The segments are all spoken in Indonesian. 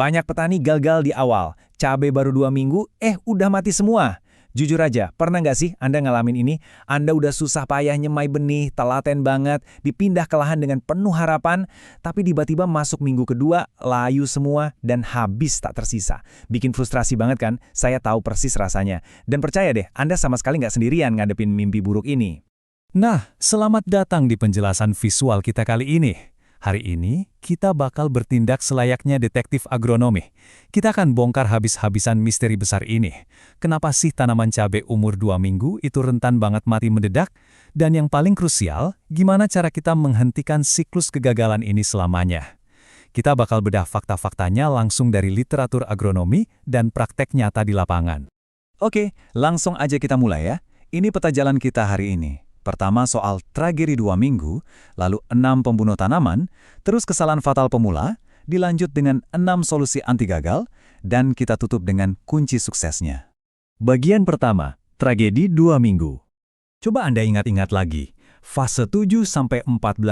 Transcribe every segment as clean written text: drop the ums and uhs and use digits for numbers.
Banyak petani gagal di awal. Cabai baru 2 minggu, udah mati semua. Jujur aja, pernah nggak sih Anda ngalamin ini? Anda udah susah payah nyemai benih, telaten banget, dipindah ke lahan dengan penuh harapan, tapi tiba-tiba masuk minggu kedua, layu semua, dan habis tak tersisa. Bikin frustrasi banget kan? Saya tahu persis rasanya. Dan percaya deh, Anda sama sekali nggak sendirian ngadepin mimpi buruk ini. Nah, selamat datang di penjelasan visual kita kali ini. Hari ini, kita bakal bertindak selayaknya detektif agronomi. Kita akan bongkar habis-habisan misteri besar ini. Kenapa sih tanaman cabai umur 2 minggu itu rentan banget mati mendadak? Dan yang paling krusial, gimana cara kita menghentikan siklus kegagalan ini selamanya? Kita bakal bedah fakta-faktanya langsung dari literatur agronomi dan praktek nyata di lapangan. Oke, langsung aja kita mulai ya. Ini peta jalan kita hari ini. Pertama soal tragedi 2 minggu, lalu 6 pembunuh tanaman, terus kesalahan fatal pemula, dilanjut dengan 6 solusi anti gagal, dan kita tutup dengan kunci suksesnya. Bagian pertama, tragedi 2 minggu. Coba Anda ingat-ingat lagi, fase 7-14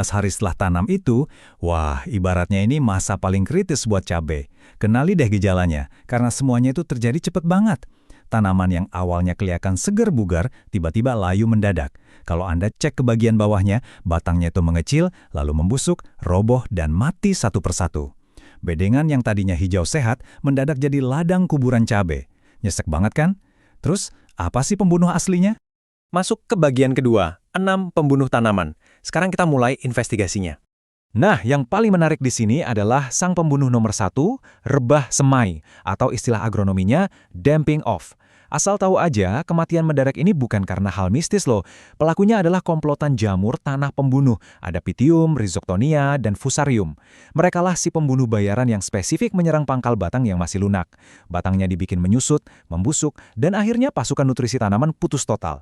hari setelah tanam itu, wah ibaratnya ini masa paling kritis buat cabai. Kenali deh gejalanya, karena semuanya itu terjadi cepat banget. Tanaman yang awalnya kelihatan segar bugar, tiba-tiba layu mendadak. Kalau Anda cek ke bagian bawahnya, batangnya itu mengecil, lalu membusuk, roboh, dan mati satu persatu. Bedengan yang tadinya hijau sehat, mendadak jadi ladang kuburan cabai. Nyesek banget kan? Terus, apa sih pembunuh aslinya? Masuk ke bagian kedua, 6 pembunuh tanaman. Sekarang kita mulai investigasinya. Nah, yang paling menarik di sini adalah sang pembunuh nomor 1, rebah semai, atau istilah agronominya damping off. Asal tahu aja, kematian mendadak ini bukan karena hal mistis loh. Pelakunya adalah komplotan jamur tanah pembunuh. Ada Pythium, Rhizoctonia, dan Fusarium. Merekalah si pembunuh bayaran yang spesifik menyerang pangkal batang yang masih lunak. Batangnya dibikin menyusut, membusuk, dan akhirnya pasukan nutrisi tanaman putus total.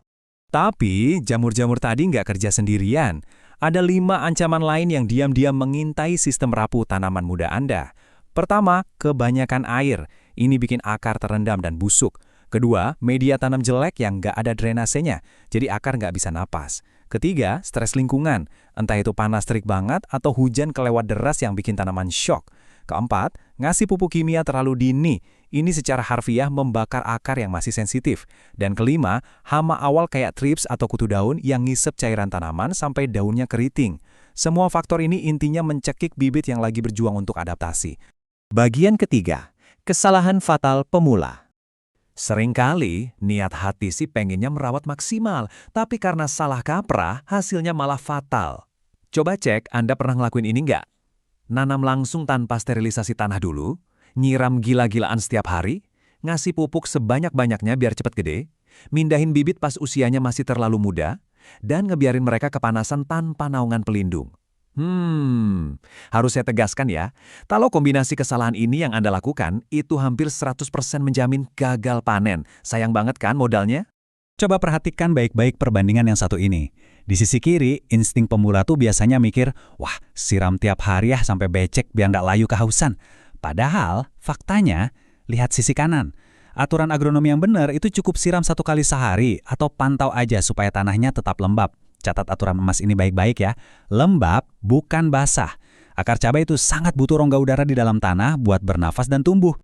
Tapi, jamur-jamur tadi nggak kerja sendirian. Ada 5 ancaman lain yang diam-diam mengintai sistem rapuh tanaman muda Anda. Pertama, kebanyakan air. Ini bikin akar terendam dan busuk. Kedua, media tanam jelek yang nggak ada drainasenya, jadi akar nggak bisa napas. Ketiga, stres lingkungan, entah itu panas terik banget atau hujan kelewat deras yang bikin tanaman shock. Keempat, ngasih pupuk kimia terlalu dini. Ini secara harfiah membakar akar yang masih sensitif. Dan kelima, hama awal kayak thrips atau kutu daun yang ngisep cairan tanaman sampai daunnya keriting. Semua faktor ini intinya mencekik bibit yang lagi berjuang untuk adaptasi. Bagian ketiga, kesalahan fatal pemula. Seringkali, niat hati sih pengennya merawat maksimal, tapi karena salah kaprah, hasilnya malah fatal. Coba cek, Anda pernah ngelakuin ini nggak? Nanam langsung tanpa sterilisasi tanah dulu, nyiram gila-gilaan setiap hari, ngasih pupuk sebanyak-banyaknya biar cepat gede, mindahin bibit pas usianya masih terlalu muda, dan ngebiarin mereka kepanasan tanpa naungan pelindung. Harus saya tegaskan ya, kalau kombinasi kesalahan ini yang Anda lakukan, itu hampir 100% menjamin gagal panen. Sayang banget kan modalnya? Coba perhatikan baik-baik perbandingan yang satu ini. Di sisi kiri, insting pemula tuh biasanya mikir, wah siram tiap hari ya sampai becek biar nggak layu kehausan. Padahal, faktanya, lihat sisi kanan. Aturan agronomi yang benar itu cukup siram 1 kali sehari atau pantau aja supaya tanahnya tetap lembab. Catat aturan emas ini baik-baik ya. Lembab, bukan basah. Akar cabai itu sangat butuh rongga udara di dalam tanah buat bernafas dan tumbuh.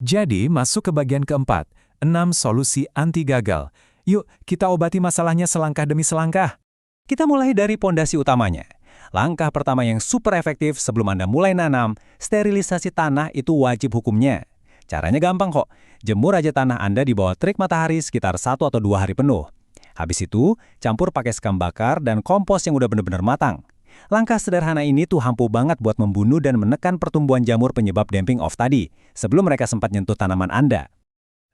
Jadi, masuk ke bagian keempat, 6 solusi anti gagal. Yuk, kita obati masalahnya selangkah demi selangkah. Kita mulai dari pondasi utamanya. Langkah pertama yang super efektif sebelum Anda mulai nanam, sterilisasi tanah itu wajib hukumnya. Caranya gampang kok. Jemur aja tanah Anda di bawah terik matahari sekitar 1 atau 2 hari penuh. Habis itu, campur pakai sekam bakar dan kompos yang udah benar-benar matang. Langkah sederhana ini tuh ampuh banget buat membunuh dan menekan pertumbuhan jamur penyebab damping off tadi, sebelum mereka sempat nyentuh tanaman Anda.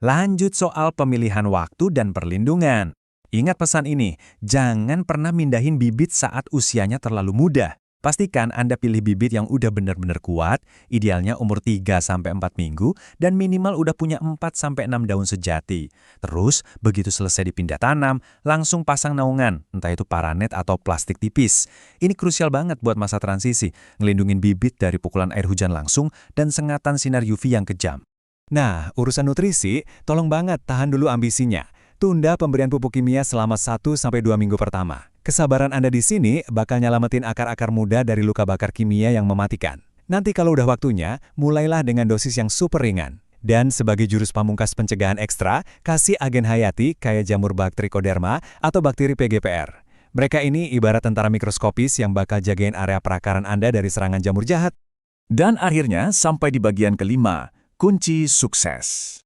Lanjut soal pemilihan waktu dan perlindungan. Ingat pesan ini, jangan pernah mindahin bibit saat usianya terlalu muda. Pastikan Anda pilih bibit yang udah benar-benar kuat, idealnya umur 3-4 minggu, dan minimal udah punya 4-6 daun sejati. Terus, begitu selesai dipindah tanam, langsung pasang naungan, entah itu paranet atau plastik tipis. Ini krusial banget buat masa transisi, ngelindungin bibit dari pukulan air hujan langsung dan sengatan sinar UV yang kejam. Nah, urusan nutrisi, tolong banget tahan dulu ambisinya. Tunda pemberian pupuk kimia selama 1-2 minggu pertama. Kesabaran Anda di sini bakal nyelamatin akar-akar muda dari luka bakar kimia yang mematikan. Nanti kalau udah waktunya, mulailah dengan dosis yang super ringan. Dan sebagai jurus pamungkas pencegahan ekstra, kasih agen hayati kayak jamur bakteri Trichoderma atau bakteri PGPR. Mereka ini ibarat tentara mikroskopis yang bakal jagain area perakaran Anda dari serangan jamur jahat. Dan akhirnya sampai di bagian kelima, kunci sukses.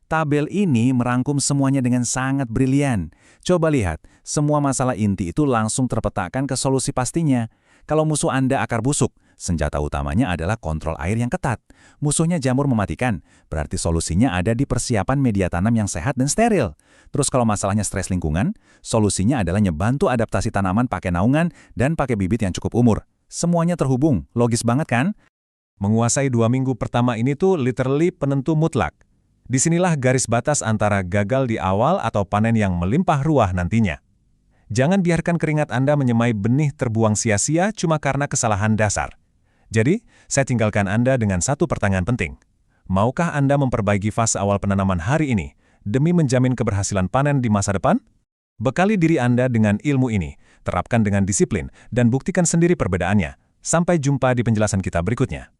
Tabel ini merangkum semuanya dengan sangat brilian. Coba lihat, semua masalah inti itu langsung terpetakan ke solusi pastinya. Kalau musuh Anda akar busuk, senjata utamanya adalah kontrol air yang ketat. Musuhnya jamur mematikan, berarti solusinya ada di persiapan media tanam yang sehat dan steril. Terus kalau masalahnya stres lingkungan, solusinya adalah ngebantu adaptasi tanaman pakai naungan dan pakai bibit yang cukup umur. Semuanya terhubung, logis banget kan? Menguasai 2 minggu pertama ini tuh literally penentu mutlak. Disinilah garis batas antara gagal di awal atau panen yang melimpah ruah nantinya. Jangan biarkan keringat Anda menyemai benih terbuang sia-sia cuma karena kesalahan dasar. Jadi, saya tinggalkan Anda dengan satu pertanyaan penting. Maukah Anda memperbaiki fase awal penanaman hari ini demi menjamin keberhasilan panen di masa depan? Bekali diri Anda dengan ilmu ini, terapkan dengan disiplin, dan buktikan sendiri perbedaannya. Sampai jumpa di penjelasan kita berikutnya.